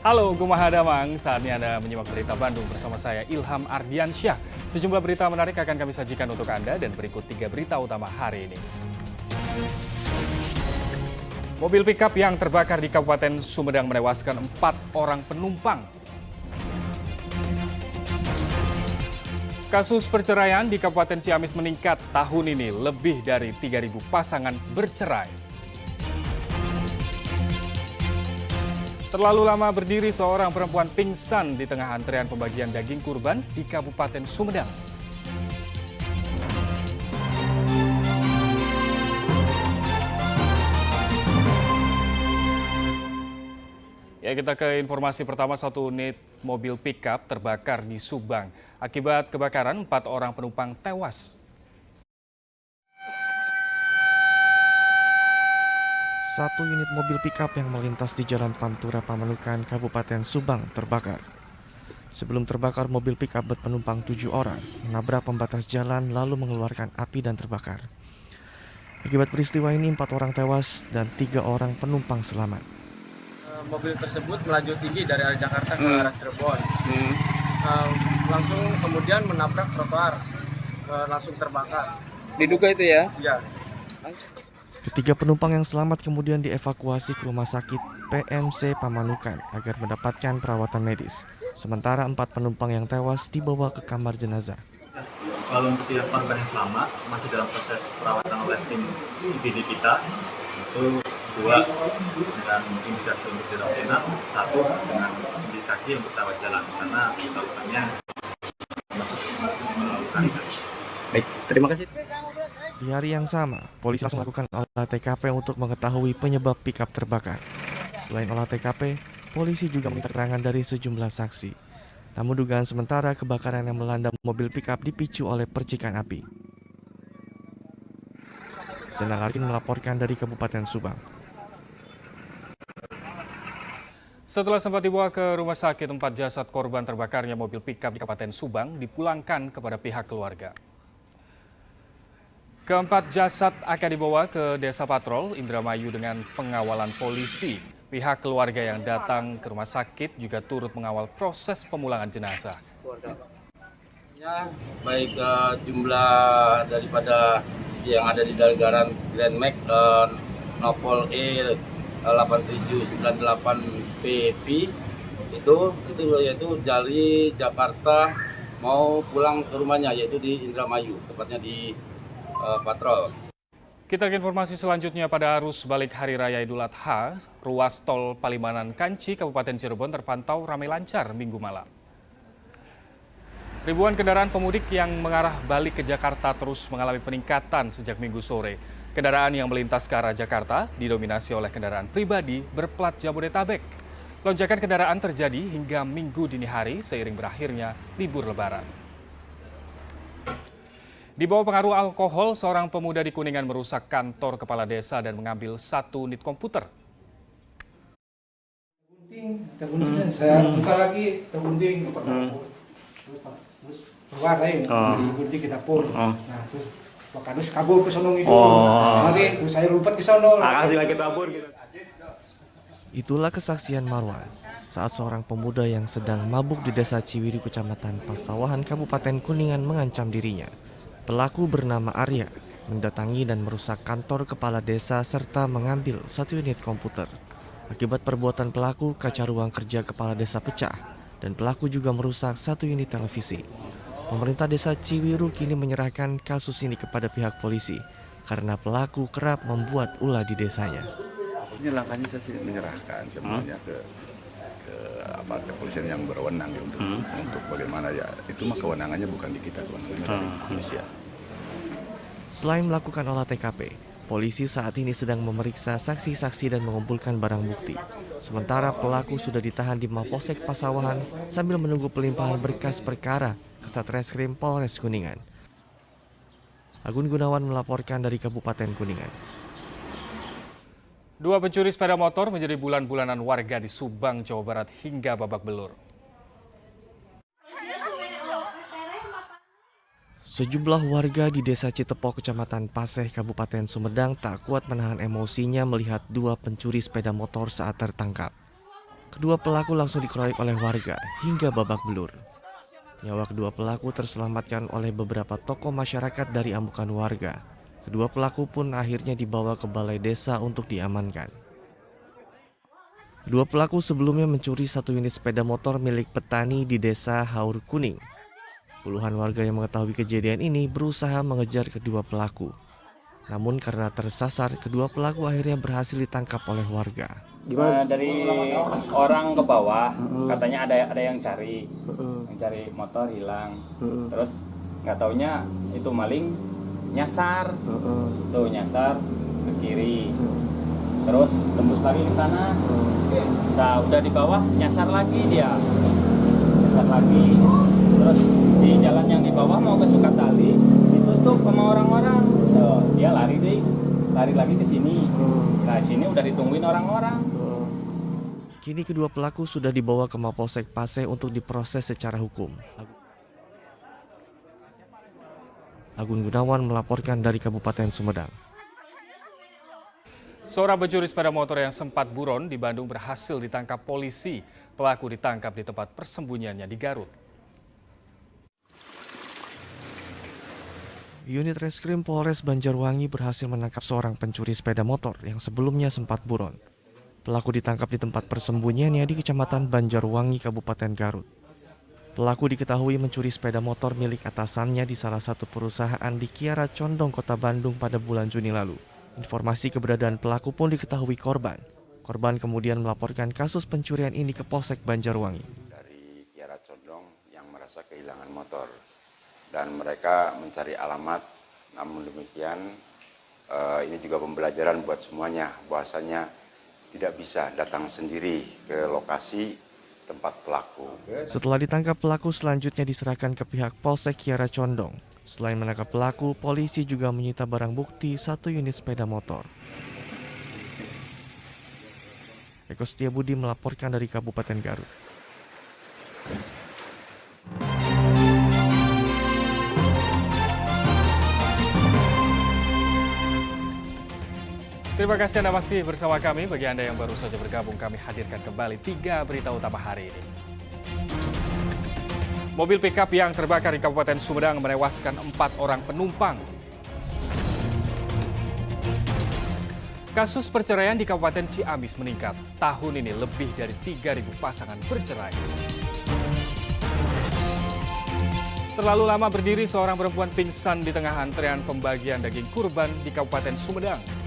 Halo, Kumaha Damang. Saatnya Anda menyimak berita Bandung bersama saya Ilham Ardiansyah. Sejumlah berita menarik akan kami sajikan untuk Anda dan berikut 3 berita utama hari ini. Mobil pickup yang terbakar di Kabupaten Sumedang menewaskan 4 orang penumpang. Kasus perceraian di Kabupaten Ciamis meningkat tahun ini, lebih dari 3.000 pasangan bercerai. Terlalu lama berdiri seorang perempuan pingsan di tengah antrean pembagian daging kurban di Kabupaten Sumedang. Ya, kita ke informasi pertama. Satu unit mobil pickup terbakar di Subang. Akibat kebakaran, 4 orang penumpang tewas. Satu unit mobil pickup yang melintas di Jalan Pantura Pamanukan, Kabupaten Subang terbakar. Sebelum terbakar, mobil pickup berpenumpang 7 orang menabrak pembatas jalan lalu mengeluarkan api dan terbakar. Akibat peristiwa ini 4 orang tewas dan 3 orang penumpang selamat. Mobil tersebut melaju tinggi dari arah Jakarta ke arah Cirebon. Langsung kemudian menabrak trotoar, langsung terbakar. Diduga itu ya? Ya. Ketiga penumpang yang selamat kemudian dievakuasi ke Rumah Sakit PMC Pamanukan agar mendapatkan perawatan medis. Sementara 4 penumpang yang tewas dibawa ke kamar jenazah. Kalau untuk yang korban yang selamat masih dalam proses perawatan oleh tim IPD kita, itu 2 dengan indikasi untuk dirawat inap, 1 dengan indikasi untuk rawat jalan karena luka-lukanya masih luka. Baik, terima kasih. Di hari yang sama, polisi langsung melakukan olah TKP untuk mengetahui penyebab pickup terbakar. Selain olah TKP, polisi juga meminta keterangan dari sejumlah saksi. Namun dugaan sementara kebakaran yang melanda mobil pickup dipicu oleh percikan api. Zainal Arifin melaporkan dari Kabupaten Subang. Setelah sempat dibawa ke rumah sakit, 4 jasad korban terbakarnya mobil pickup di Kabupaten Subang dipulangkan kepada pihak keluarga. Keempat jasad akan dibawa ke Desa Patrol, Indramayu dengan pengawalan polisi. Pihak keluarga yang datang ke rumah sakit juga turut mengawal proses pemulangan jenazah. Ya, baik jumlah daripada yang ada di Dalgaran Grand Max Nopol E 8798 PP itu yaitu dari Jakarta mau pulang ke rumahnya, yaitu di Indramayu, tepatnya di Patrol. Kita ke informasi selanjutnya. Pada arus balik Hari Raya Idul Adha, ruas tol Palimanan Kanci, Kabupaten Cirebon terpantau ramai lancar Minggu malam. Ribuan kendaraan pemudik yang mengarah balik ke Jakarta terus mengalami peningkatan sejak Minggu sore. Kendaraan yang melintas ke arah Jakarta didominasi oleh kendaraan pribadi berplat Jabodetabek. Lonjakan kendaraan terjadi hingga Minggu dini hari seiring berakhirnya libur Lebaran. Di bawah pengaruh alkohol, seorang pemuda di Kuningan merusak kantor kepala desa dan mengambil 1 unit komputer. Tergunting, saya buka lagi, tergunting ke dapur. Terus keluar lain, digunting ke dapur. Nah, terus kabur ke sono itu. Nanti terus saya lompat ke sono. Lagi kabur gitu. Itulah kesaksian Marwan saat seorang pemuda yang sedang mabuk di Desa Ciwiri, Kecamatan Pasawahan, Kabupaten Kuningan mengancam dirinya. Pelaku bernama Arya mendatangi dan merusak kantor kepala desa serta mengambil 1 unit komputer. Akibat perbuatan pelaku, kaca ruang kerja kepala desa pecah dan pelaku juga merusak 1 unit televisi. Pemerintah Desa Ciwiru kini menyerahkan kasus ini kepada pihak polisi karena pelaku kerap membuat ulah di desanya. Ini langkahnya saya sih menyerahkan semuanya ke aparat kepolisian yang berwenang untuk bagaimana ya, itu mah kewenangannya bukan di kita, kewenangannya dari kepolisian. Selain melakukan olah TKP, polisi saat ini sedang memeriksa saksi-saksi dan mengumpulkan barang bukti. Sementara pelaku sudah ditahan di Mapolsek Pasawahan sambil menunggu pelimpahan berkas perkara ke Satreskrim Polres Kuningan. Agun Gunawan melaporkan dari Kabupaten Kuningan. 2 pencuri sepeda motor menjadi bulan-bulanan warga di Subang, Jawa Barat hingga babak belur. Sejumlah warga di Desa Citepok, Kecamatan Paseh, Kabupaten Sumedang tak kuat menahan emosinya melihat 2 pencuri sepeda motor saat tertangkap. Kedua pelaku langsung dikeroyok oleh warga hingga babak belur. Nyawa kedua pelaku terselamatkan oleh beberapa tokoh masyarakat dari amukan warga. Kedua pelaku pun akhirnya dibawa ke balai desa untuk diamankan. Kedua pelaku sebelumnya mencuri 1 unit sepeda motor milik petani di desa Haur Kuning. Puluhan warga yang mengetahui kejadian ini berusaha mengejar kedua pelaku. Namun karena tersasar, kedua pelaku akhirnya berhasil ditangkap oleh warga. Dari orang ke bawah, katanya ada yang cari motor hilang. Terus nggak taunya itu maling nyasar, tuh nyasar ke kiri. Terus tembus lagi ke sana. Nah, udah di bawah nyasar lagi dia. Nyasar lagi. Terus di jalan yang di bawah mau ke Sukatali ditutup sama orang-orang. Dia lari lagi ke sini. Nah, sini udah ditungguin orang-orang. Kini kedua pelaku sudah dibawa ke Mapolsek Paseh untuk diproses secara hukum. Agun Gunawan melaporkan dari Kabupaten Sumedang. Seorang pencuri sepeda motor yang sempat buron di Bandung berhasil ditangkap polisi. Pelaku ditangkap di tempat persembunyiannya di Garut. Unit Reskrim Polres Banjarwangi berhasil menangkap seorang pencuri sepeda motor yang sebelumnya sempat buron. Pelaku ditangkap di tempat persembunyiannya di Kecamatan Banjarwangi, Kabupaten Garut. Pelaku diketahui mencuri sepeda motor milik atasannya di salah satu perusahaan di Kiara Condong, Kota Bandung pada bulan Juni lalu. Informasi keberadaan pelaku pun diketahui korban. Korban kemudian melaporkan kasus pencurian ini ke Polsek Banjarwangi. Dari Kiara Condong yang merasa kehilangan motor. Dan mereka mencari alamat, namun demikian ini juga pembelajaran buat semuanya, bahwasanya tidak bisa datang sendiri ke lokasi tempat pelaku. Setelah ditangkap, pelaku selanjutnya diserahkan ke pihak Polsek Kiara Condong. Selain menangkap pelaku, polisi juga menyita barang bukti 1 unit sepeda motor. Eko Setiabudi melaporkan dari Kabupaten Garut. Terima kasih Anda masih bersama kami. Bagi Anda yang baru saja bergabung, kami hadirkan kembali 3 berita utama hari ini. Mobil pickup yang terbakar di Kabupaten Sumedang menewaskan 4 orang penumpang. Kasus perceraian di Kabupaten Ciamis meningkat. Tahun ini lebih dari 3.000 pasangan bercerai. Terlalu lama berdiri, seorang perempuan pingsan di tengah antrean pembagian daging kurban di Kabupaten Sumedang.